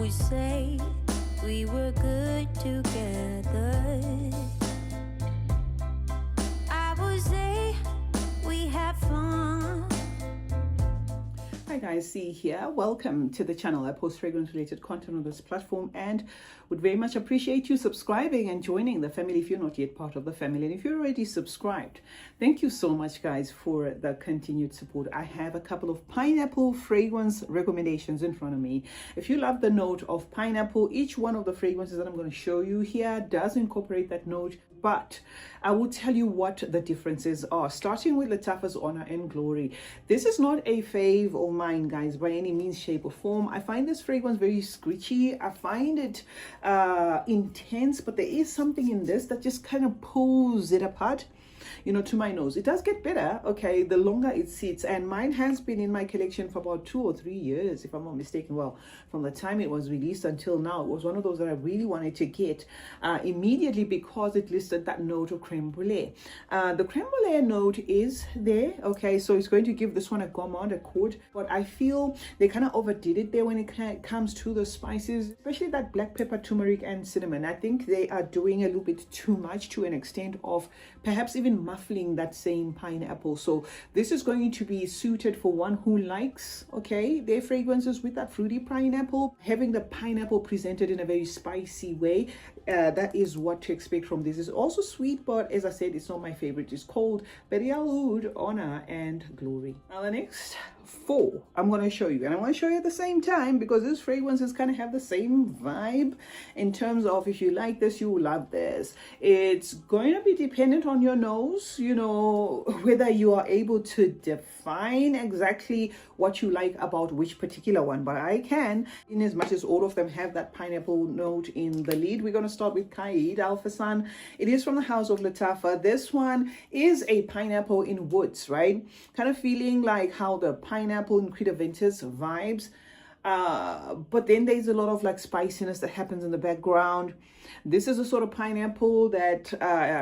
would say we were good together. I would say we had fun. Hi guys, C here. Welcome to the channel. I post fragrance related content on this platform and would very much appreciate you subscribing and joining the family if you're not yet part of the family. And if you're already subscribed, thank you so much guys for the continued support. I have a couple of pineapple fragrance recommendations in front of me. If you love the note of pineapple, each one of the fragrances that I'm going to show you here does incorporate that note, but I will tell you what the differences are, starting with Lattafa's Honor and Glory. This is not a fave of mine, guys, by any means, shape, or form. I find this fragrance very screechy. I find it intense, but there is something in this that just kind of pulls it apart, you know, to my nose. It does get better, okay, the longer it sits, and mine has been in my collection for about 2 or 3 years, if I'm not mistaken. Well, from the time it was released until now, it was one of those that I really wanted to get immediately because it listed that note of creme brulee. The creme brulee note is there, okay, so it's going to give this one a gourmand accord, but I feel they kind of overdid it there when it comes to the spices, especially that black pepper, turmeric, and cinnamon. I think they are doing a little bit too much, to an extent of perhaps even muffling that same pineapple. So this is going to be suited for one who likes, okay, their fragrances with that fruity pineapple, having the pineapple presented in a very spicy way. That is what to expect from this. It's also sweet, but as I said, it's not my favorite. It's called Oud, Honor, and Glory. Now the next 4 I'm going to show you, and I want to show you at the same time because these fragrances kind of have the same vibe in terms of, if you like this, you will love this. It's going to be dependent on your nose, you know, whether you are able to define exactly what you like about which particular one, but I can, in as much as all of them have that pineapple note in the lead. We're going to start with Caid Alphasan. It is from the house of Lattafa. This one is a pineapple in woods, right? Kind of feeling like how the pineapple in Aventus vibes, but then there's a lot of like spiciness that happens in the background. This is a sort of pineapple that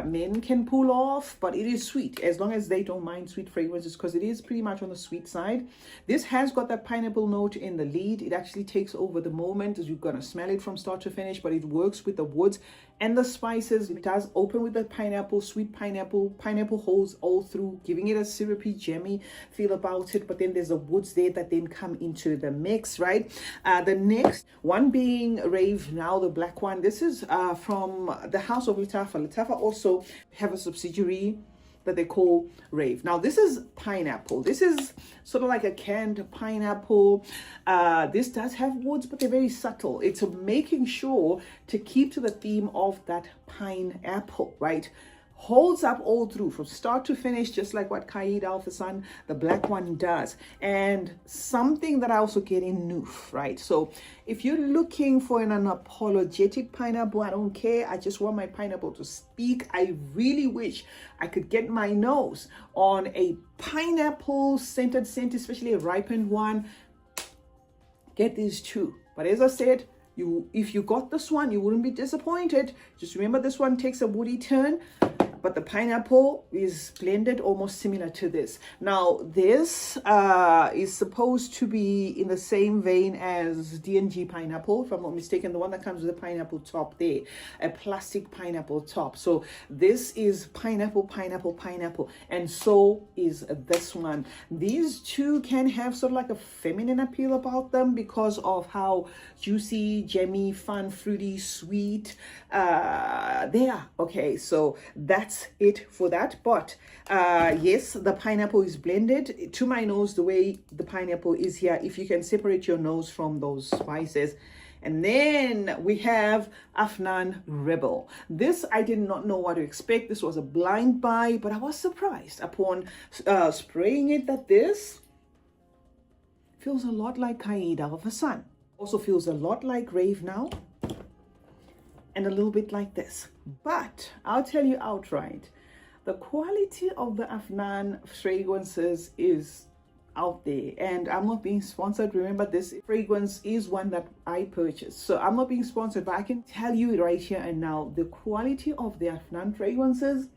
men can pull off, but it is sweet, as long as they don't mind sweet fragrances, because it is pretty much on the sweet side. This has got that pineapple note in the lead. It actually takes over the moment, as you're gonna smell it from start to finish, but it works with the woods and the spices. It does open with the pineapple, sweet pineapple holes all through, giving it a syrupy, jammy feel about it, but then there's the woods there that then come into the mix, right? The next one being Rave, now the black one. This is from the house of Lattafa. Lattafa also have a subsidiary that they call Rave. Now this is pineapple. This is sort of like a canned pineapple. This does have woods, but they're very subtle. It's making sure to keep to the theme of that pineapple, right? Holds up all through from start to finish, just like what Caid Alphasan, the black one, does. And something that I also get in Noof, right? So if you're looking for an unapologetic pineapple, I don't care, I just want my pineapple to speak. I really wish I could get my nose on a pineapple scented scent, especially a ripened one. Get these 2. But as I said, if you got this one, you wouldn't be disappointed. Just remember, this one takes a woody turn, but the pineapple is blended almost similar to this. Now this is supposed to be in the same vein as D&G pineapple, if I'm not mistaken, the one that comes with a pineapple top there, a plastic pineapple top. So this is pineapple, and so is this one. These 2 can have sort of like a feminine appeal about them because of how juicy, jammy, fun, fruity, sweet they are. Okay, so that's it for that. But yes, the pineapple is blended to my nose the way the pineapple is here, if you can separate your nose from those spices. And then we have Afnan Rebel. This I did not know what to expect. This was a blind buy, but I was surprised upon spraying it that this feels a lot like Caid Alphasan. Also feels a lot like Rave now, and a little bit like this. But I'll tell you outright, the quality of the Afnan fragrances is out there, and I'm not being sponsored. Remember, this fragrance is one that I purchased, so I'm not being sponsored, but I can tell you right here and now, the quality of the Afnan fragrances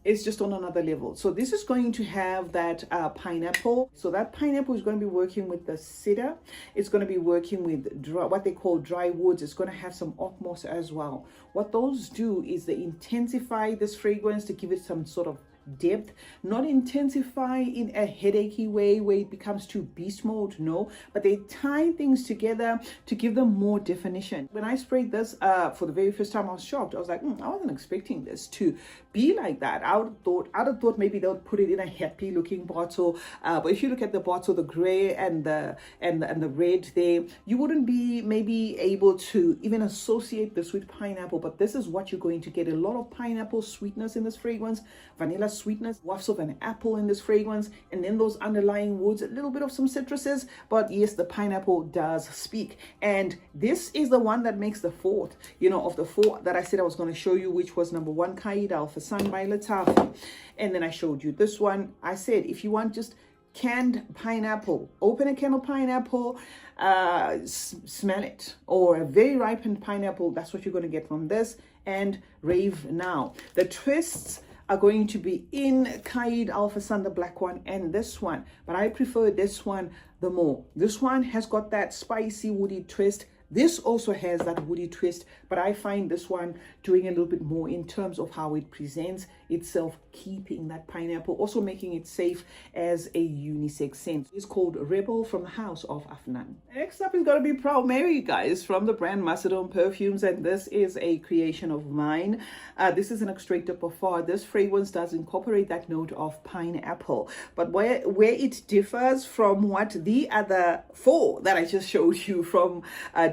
is just on another level. So this is going to have that pineapple. So that pineapple is going to be working with the cedar. It's going to be working with what they call dry woods. It's going to have some oak moss as well. What those do is they intensify this fragrance to give it some sort of depth, not intensify in a headachy way where it becomes too beast mode, no, but they tie things together to give them more definition. When I sprayed this for the very first time, I was shocked. I was like, I wasn't expecting this to be like that. I'd have thought maybe they'll put it in a happy looking bottle, but if you look at the bottle, the gray and the red there, you wouldn't be maybe able to even associate this with pineapple, but this is what you're going to get. A lot of pineapple sweetness in this fragrance, vanilla sweetness, wafts of an apple in this fragrance, and then those underlying woods, a little bit of some citruses, but yes, the pineapple does speak. And this is the one that makes the fourth, of the four that I said I was going to show you, which was number 1, Caid Alpha Sun by Lattafa. And then I showed you this one. I said, if you want just canned pineapple, open a can of pineapple, smell it, or a very ripened pineapple, that's what you're going to get from this. And Rave Now. The twists are going to be in Caid Alpha Sun, the black one, and this one, but I prefer this one the more. This one has got that spicy woody twist. This also has that woody twist, but I find this one doing a little bit more in terms of how it presents itself, keeping that pineapple, also making it safe as a unisex scent. It's called Rebel from the house of Afnan. Next up is going to be Proud Mary, guys, from the brand Macedon Perfumes, and this is a creation of mine. This is an extractor parfum. This fragrance does incorporate that note of pineapple, but where it differs from what the other 4 that I just showed you from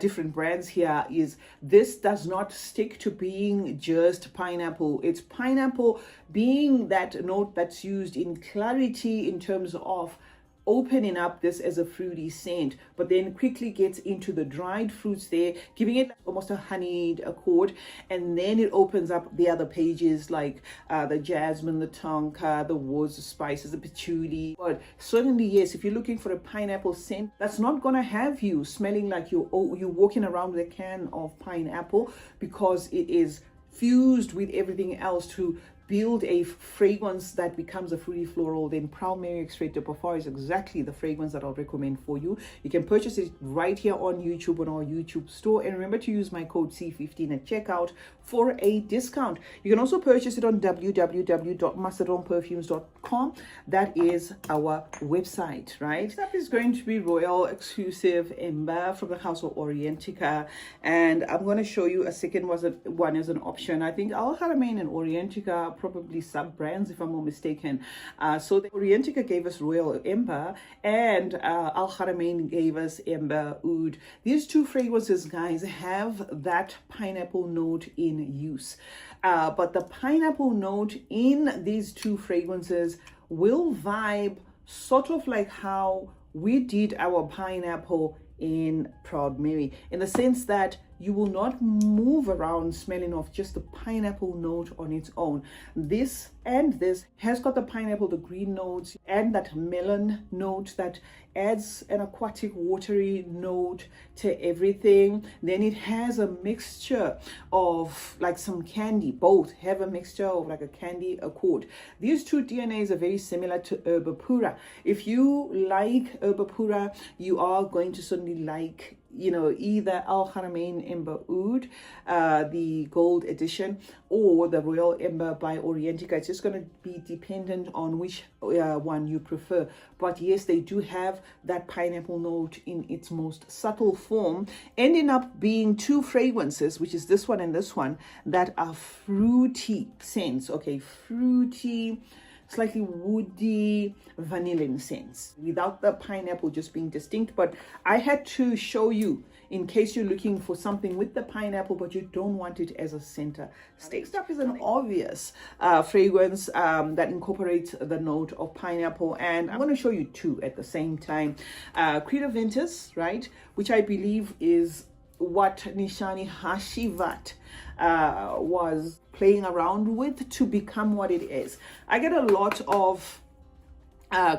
different brands here is this does not stick to being just pineapple. It's pineapple being that note that's used in clarity in terms of opening up this as a fruity scent, but then quickly gets into the dried fruits there, giving it almost a honeyed accord, and then it opens up the other pages like the jasmine, the tonka, the woods, the spices, the patchouli. But certainly, yes, if you're looking for a pineapple scent, that's not gonna have you smelling like you're walking around with a can of pineapple, because it is fused with everything else to build a fragrance that becomes a fruity floral. Then Proud Mary Extractor Parfum is exactly the fragrance that I'll recommend for you. You can purchase it right here on YouTube, on our YouTube store, and remember to use my code C15 at checkout for a discount. You can also purchase it on www.macedonperfumes.com. That is our website, right? Next up is going to be Royal Exclusive Ember from the house of Orientica, and I'm going to show you a second one as an option. I think Al Haramain and Orientica probably sub brands, if I'm not mistaken. So the Orientica gave us Royal Ember, and Al Haramain gave us Ember Oud. These 2 fragrances, guys, have that pineapple note in use, but the pineapple note in these 2 fragrances will vibe sort of like how we did our pineapple in Proud Mary, in the sense that you will not move around smelling of just the pineapple note on its own. This has got the pineapple, the green notes, and that melon note that adds an aquatic, watery note to everything. Then it has a mixture of like some candy. Both have a mixture of like a candy accord. These 2 DNAs are very similar to Herba Pura. If you like Herba Pura, you are going to certainly like either Al Haramain Ember Oud, the gold edition, or the Royal Ember by Orientica. It's just going to be dependent on which one you prefer. But yes, they do have that pineapple note in its most subtle form, ending up being 2 fragrances, which is this one and this one, that are fruity scents. Okay, fruity, slightly woody, vanillin scents, without the pineapple just being distinct. But I had to show you in case you're looking for something with the pineapple but you don't want it as a center stage. Next up is an obvious fragrance that incorporates the note of pineapple, and I'm going to show you 2 at the same time. Creed Aventus, right, which I believe is what Nishane Hashivat was playing around with to become what it is. I get a lot of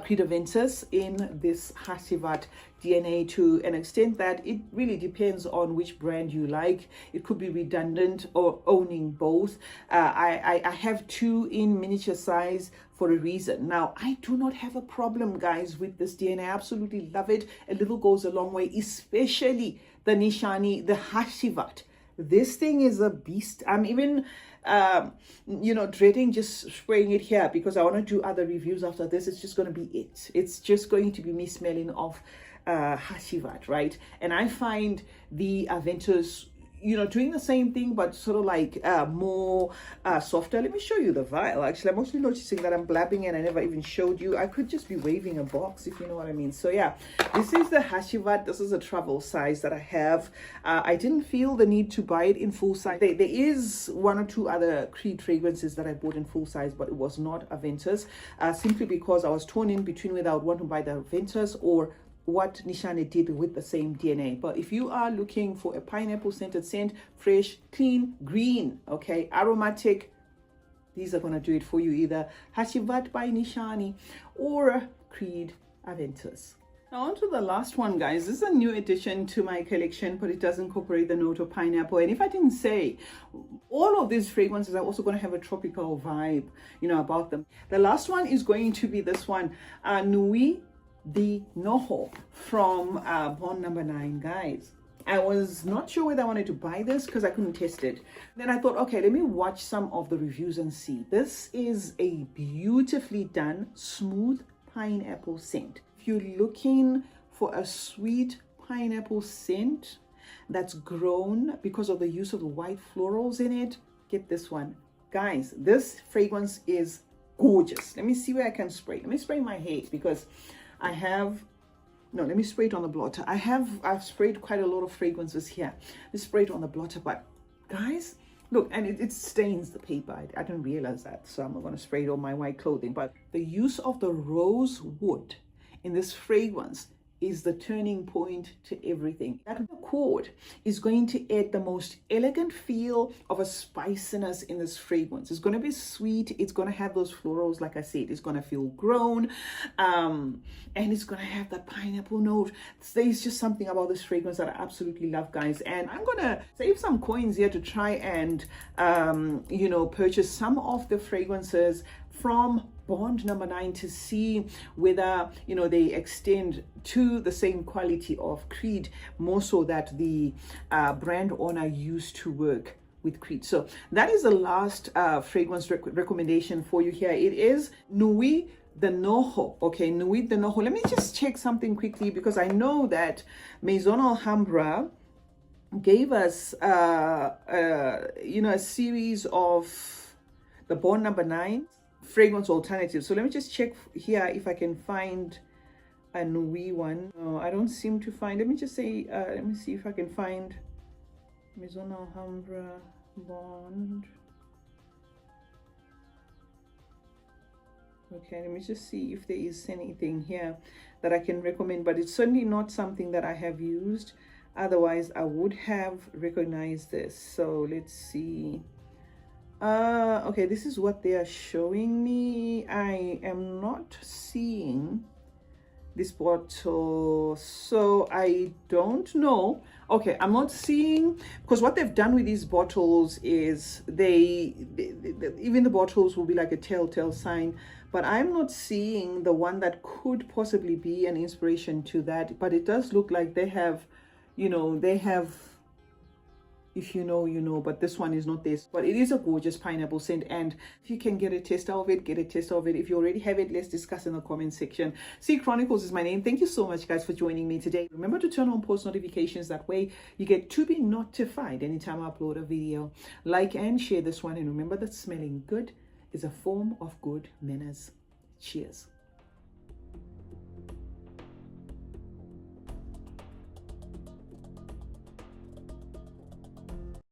Creed Aventus in this Hasivat DNA to an extent that it really depends on which brand you like. It could be redundant or owning both. I have two in miniature size for a reason. Now, I do not have a problem, guys, with this DNA. I absolutely love it. A little goes a long way, especially the Nishane, the Hasivat. This thing is a beast. I'm even dreading just spraying it here because I want to do other reviews after this. It's just going to be it. It's just going to be me smelling of Hasivat, right? And I find the Aventus, doing the same thing, but sort of like more softer. Let me show you the vial. Actually, I'm mostly noticing that I'm blabbing and I never even showed you. I could just be waving a box, if you know what I mean. So yeah, this is the Hasivat. This is a travel size that I have. I didn't feel the need to buy it in full size. There is one or two other Creed fragrances that I bought in full size, but it was not Aventus, simply because I was torn in between whether I would want to buy the Aventus or what Nishane did with the same DNA. But if you are looking for a pineapple scented scent, fresh, clean, green, okay, aromatic, these are going to do it for you, either Hasivat by Nishane or Creed Aventus. Now on to the last one, guys. This is a new addition to my collection, but it does incorporate the note of pineapple. And if I didn't say, all of these fragrances are also going to have a tropical vibe, about them. The last one is going to be this one, Nui the Noho from Bond number 9, guys. I was not sure whether I wanted to buy this because I couldn't test it. Then I thought, okay, let me watch some of the reviews and see. This is a beautifully done smooth pineapple scent. If you're looking for a sweet pineapple scent that's grown because of the use of the white florals in it, get this one. Guys, this fragrance is gorgeous. Let me see where I can spray. Let me spray my hair because let me spray it on the blotter. I've sprayed quite a lot of fragrances here. Let's spray it on the blotter, but guys, look, and it stains the paper. I didn't realize that, so I'm not going to spray it on my white clothing. But the use of the rose wood in this fragrance is the turning point to everything. That accord is going to add the most elegant feel of a spiciness in this fragrance. It's going to be sweet. It's going to have those florals, like I said. It's going to feel grown, and it's going to have that pineapple note. There's just something about this fragrance that I absolutely love, guys. And I'm going to save some coins here to try and, purchase some of the fragrances from Bond number 9 to see whether they extend to the same quality of Creed, more so that the brand owner used to work with Creed. So that is the last fragrance recommendation for you here. It is Nui the Noho. Okay, Nui the Noho. Let me just check something quickly because I know that Maison Alhambra gave us a series of the Bond number 9 fragrance alternatives. So let me just check here if I can find a Nui one. No, I don't seem to find. Let me just say, let me see if I can find Maison Alhambra Bond. Okay, let me just see if there is anything here that I can recommend, but it's certainly not something that I have used. Otherwise, I would have recognized this. So let's see. Okay, this is what they are showing me. I am not seeing this bottle, so I don't know. Okay, I'm not seeing, because what they've done with these bottles is they even the bottles will be like a telltale sign, but I'm not seeing the one that could possibly be an inspiration to that. But it does look like they have, if you know, you know, but this one is not this. But it is a gorgeous pineapple scent, and if you can get a taste of it, get a taste of it. If you already have it, let's discuss in the comment section. CeeChronicles is my name. Thank you so much, guys, for joining me today. Remember to turn on post notifications. That way you get to be notified anytime I upload a video. Like and share this one, and remember that smelling good is a form of good manners. Cheers.